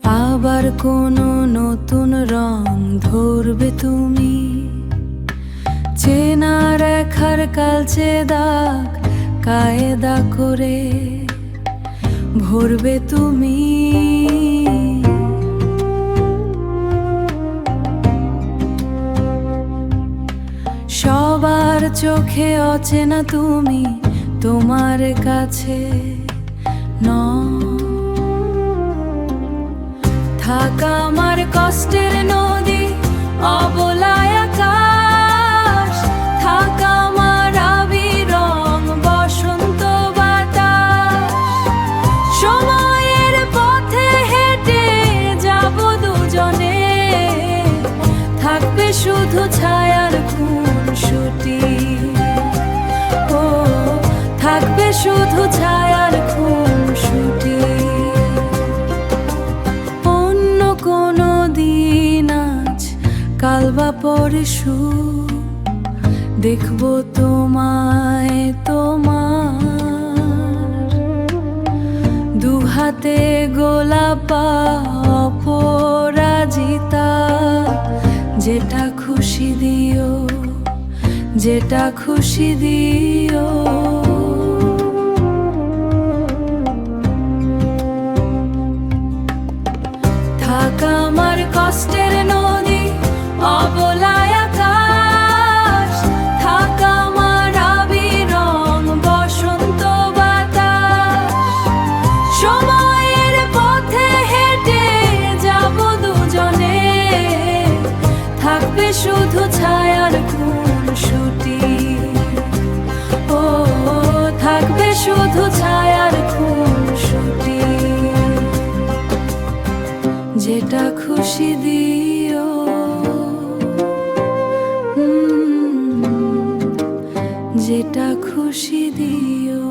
আবার কোনো নতুন রং ধরবে তুমি, চেনা রেখার কালচে দাগ কায়দা করে ভরবে তুমি। সবার চোখে অচেনা তুমি, তোমার কাছে থাক আমার কষ্টের নদী, অবলায় আকাশ, থাক আমার আবির রং বসন্ত বাতাস। সময়ের পথে হেঁটে যাব দুজনে, থাকবে শুধু ছায়ার খুনসুটি। ও থাকবে শুধু ছায়ার খুনসুটি। অন্য কোনো দিন আজ কাল বা পরশু দেখবো তোমায় তোমার দুহাতে গোলাপ অপরাজিতা। যেটা খুশি দিও, যেটা খুশি দিও। থাক আমার কষ্টের নদী, অবলায় আকাশ, থাক আমার আবির রং বসন্ত বাতাস। সময়ের পথে হেঁটে যাব দুজনে, থাকবে শুধু ছায়ার খুনসুটি। ও থাকবে শুধু ছায়ার খুনসুটি। যেটা খুশি দিও, যেটা খুশি দিও।